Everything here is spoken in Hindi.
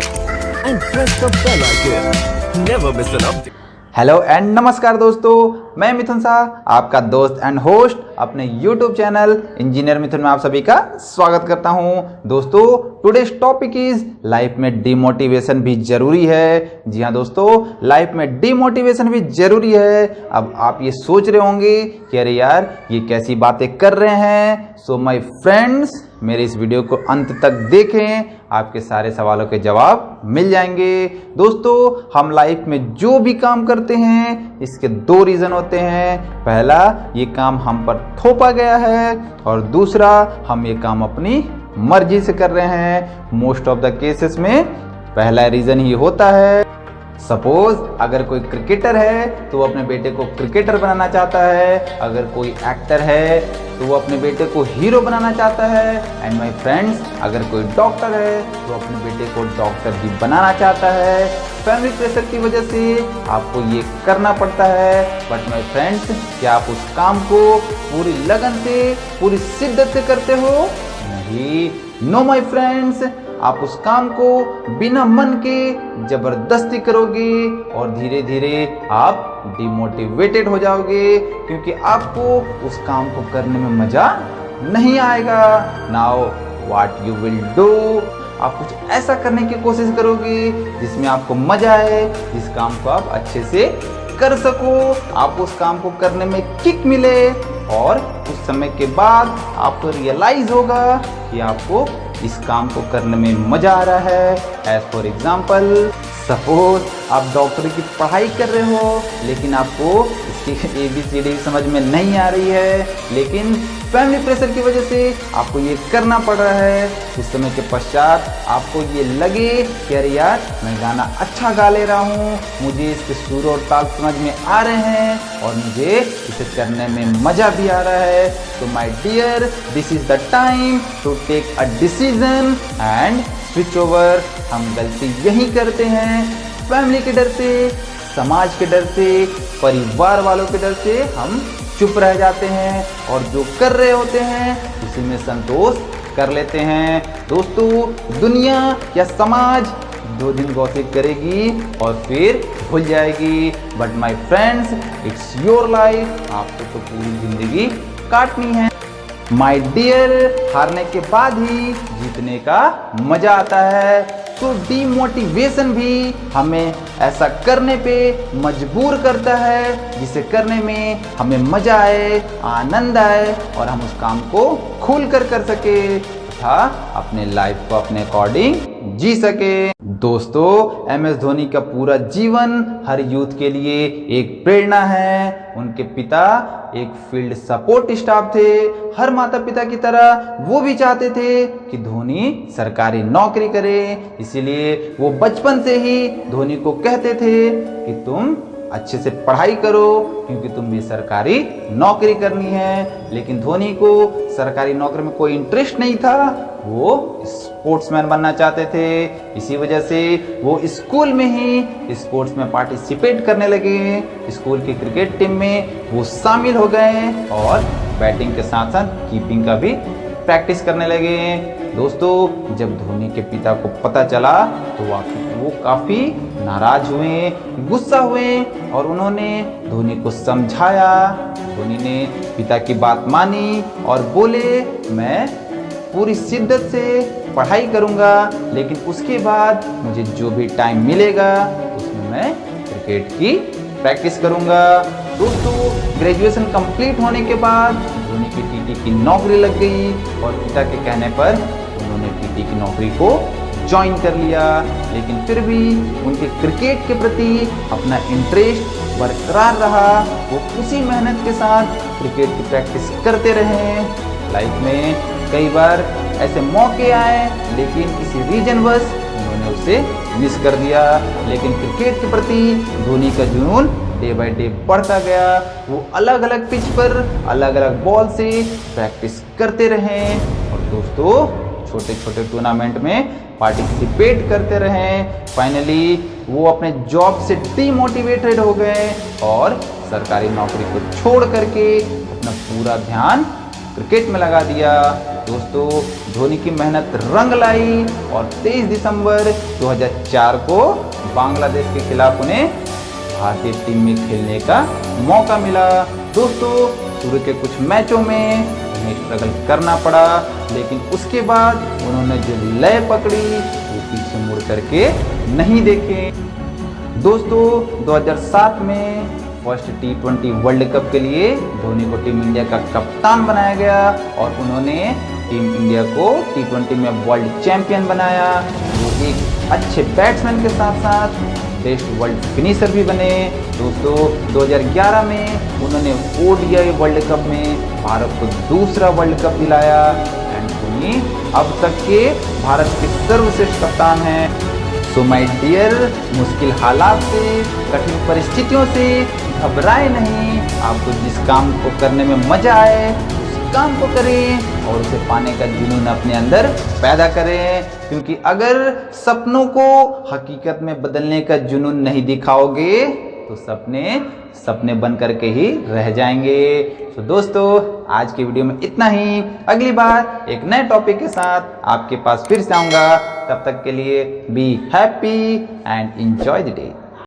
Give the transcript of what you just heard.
and press the bell icon. Never miss an update. Hello and नमस्कार दोस्तों, मैं मिथुन शाह आपका दोस्त एंड होस्ट अपने YouTube चैनल इंजीनियर मिथुन में आप सभी का स्वागत करता हूं। दोस्तों, टुडेस टॉपिक इज लाइफ में डिमोटिवेशन भी जरूरी है। जी हाँ दोस्तों, लाइफ में डिमोटिवेशन भी जरूरी है। अब आप ये सोच रहे होंगे कि अरे यार ये कैसी बातें कर रहे हैं। सो माय फ्रेंड्स, मेरे इस वीडियो को अंत तक देखें, आपके सारे सवालों के जवाब मिल जाएंगे। दोस्तों, हम लाइफ में जो भी काम करते हैं इसके दो रीजन होते हैं। पहला, ये काम हम पर थोपा गया है, और दूसरा, हम ये काम अपनी मर्जी से कर रहे हैं। मोस्ट ऑफ द केसेस में पहला रीजन ही होता है। सपोज अगर कोई क्रिकेटर है तो वो अपने बेटे को क्रिकेटर बनाना चाहता है, अगर कोई एक्टर है तो वो अपने बेटे को हीरो बनाना चाहता है। एंड माय फ्रेंड्स, अगर कोई डॉक्टर है तो अपने बेटे को डॉक्टर भी बनाना चाहता है। फैमिली प्रेशर की वजह से आपको ये करना पड़ता है। बट माय फ्रेंड्स, क्या आप उस काम को पूरी लगन से, पूरी शिद्दत से करते हो? नहीं। नो माय फ्रेंड्स, आप उस काम को बिना मन के जबरदस्ती करोगे और धीरे धीरे आप डिमोटिवेटेड हो जाओगे, क्योंकि आपको उस काम को करने में मजा नहीं आएगा। Now what you will do, आप कुछ ऐसा करने की कोशिश करोगे जिसमें आपको मजा आए, जिस काम को आप अच्छे से कर सको, आप उस काम को करने में किक मिले, और उस समय के बाद आपको रियलाइज होगा कि आपको इस काम को करने में मजा आ रहा है। एज फॉर एग्जाम्पल, सपोज आप डॉक्टरी की पढ़ाई कर रहे हो, लेकिन आपको इसकी ABCD समझ में नहीं आ रही है, लेकिन फैमिली प्रेशर की वजह से आपको ये करना पड़ रहा है। उस समय के पश्चात आपको ये लगे कि अरे यार मैं गाना अच्छा गा ले रहा हूँ, मुझे इसके सुर और ताल समझ में आ रहे हैं और मुझे इसे करने में मजा भी आ रहा है। तो my dear, this is the time to take a decision and switch over. हम गलती यही करते हैं, फैमिली के डर से, समाज के डर से, परिवार वालों के डर से हम चुप रह जाते हैं और जो कर रहे होते हैं उसी में संतोष कर लेते हैं। दोस्तों, दुनिया या समाज 2 दिन गॉसिप करेगी और फिर भूल जाएगी। But my friends, it's your life, आपको तो पूरी जिंदगी काटनी है। माय डियर, हारने के बाद ही जीतने का मजा आता है। तो डिमोटिवेशन भी हमें ऐसा करने पे मजबूर करता है जिसे करने में हमें मजा आए, आनंद आए और हम उस काम को खुल कर सके तथा अपने लाइफ को अपने अकॉर्डिंग जी सके। दोस्तों, MS धोनी का पूरा जीवन हर यूथ के लिए एक प्रेरणा है। उनके पिता एक फील्ड सपोर्ट स्टाफ थे। हर माता पिता की तरह वो भी चाहते थे कि धोनी सरकारी नौकरी करे, इसीलिए वो बचपन से ही धोनी को कहते थे कि तुम अच्छे से पढ़ाई करो क्योंकि तुम्हें सरकारी नौकरी करनी है। लेकिन धोनी को सरकारी नौकरी में कोई इंटरेस्ट नहीं था, वो स्पोर्ट्समैन बनना चाहते थे। इसी वजह से वो स्कूल में ही स्पोर्ट्स में पार्टिसिपेट करने लगे। स्कूल की क्रिकेट टीम में वो शामिल हो गए और बैटिंग के साथ साथ कीपिंग का भी प्रैक्टिस करने लगे। दोस्तों, जब धोनी के पिता को पता चला तो वो काफ़ी नाराज हुए, गुस्सा हुए और उन्होंने धोनी को समझाया। धोनी ने पिता की बात मानी और बोले, मैं पूरी शिद्दत से पढ़ाई करूंगा, लेकिन उसके बाद मुझे जो भी टाइम मिलेगा उसमें मैं क्रिकेट की प्रैक्टिस करूंगा। दोस्तों, ग्रेजुएशन कंप्लीट होने के बाद धोनी की TT की नौकरी लग गई और पिता के कहने पर उन्होंने TT की नौकरी को ज्वाइन कर लिया। लेकिन फिर भी उनके क्रिकेट के प्रति अपना इंटरेस्ट बरकरार रहा। वो उसी मेहनत के साथ क्रिकेट की प्रैक्टिस करते रहे। लाइफ में कई बार ऐसे मौके आए, लेकिन किसी रीजनवश उन्होंने उसे मिस कर दिया। लेकिन क्रिकेट के प्रति धोनी का जुनून डे बाय डे बढ़ता गया। वो अलग अलग पिच पर अलग अलग बॉल से प्रैक्टिस करते रहे और दोस्तों, छोटे छोटे टूर्नामेंट में पार्टिसिपेट करते रहे। फाइनली वो अपने जॉब से डिमोटिवेटेड हो गए और सरकारी नौकरी को छोड़ करके अपना पूरा ध्यान क्रिकेट में लगा दिया। दोस्तों धोनी की मेहनत रंग लाई और 23 दिसंबर 2004 को बांग्लादेश के खिलाफ उन्हें भारतीय टीम में खेलने का मौका मिला। दोस्तों शुरू के कुछ मैचों में उन्हें स्ट्रगल करना पड़ा, लेकिन उसके बाद उन्होंने जो लय पकड़ी वो पीछे मुड़ करके नहीं देखे। दोस्तों 2007 में फर्स्ट T20 वर्ल्ड कप के लिए धोनी को टीम इंडिया का कप्तान बनाया गया और उन्होंने टीम इंडिया को T20 में वर्ल्ड चैंपियन बनाया। वो एक अच्छे बैट्समैन के साथ साथ बेस्ट वर्ल्ड फिनिशर भी बने। दोस्तों 2011 में उन्होंने ODI वर्ल्ड कप में भारत को दूसरा वर्ल्ड कप दिलाया एंड धोनी अब तक के भारत के सर्वश्रेष्ठ कप्तान हैं। सो माय डियर, मुश्किल हालात से, कठिन परिस्थितियों से घबराए नहीं। आपको जिस काम को करने में मजा आए उस काम को करें और उसे पाने का जुनून अपने अंदर पैदा करें, क्योंकि अगर सपनों को हकीकत में बदलने का जुनून नहीं दिखाओगे तो सपने सपने बन करके ही रह जाएंगे। तो दोस्तों आज की वीडियो में इतना ही। अगली बार एक नए टॉपिक के साथ आपके पास फिर से आऊँगा। तब तक के लिए be happy and enjoy the day.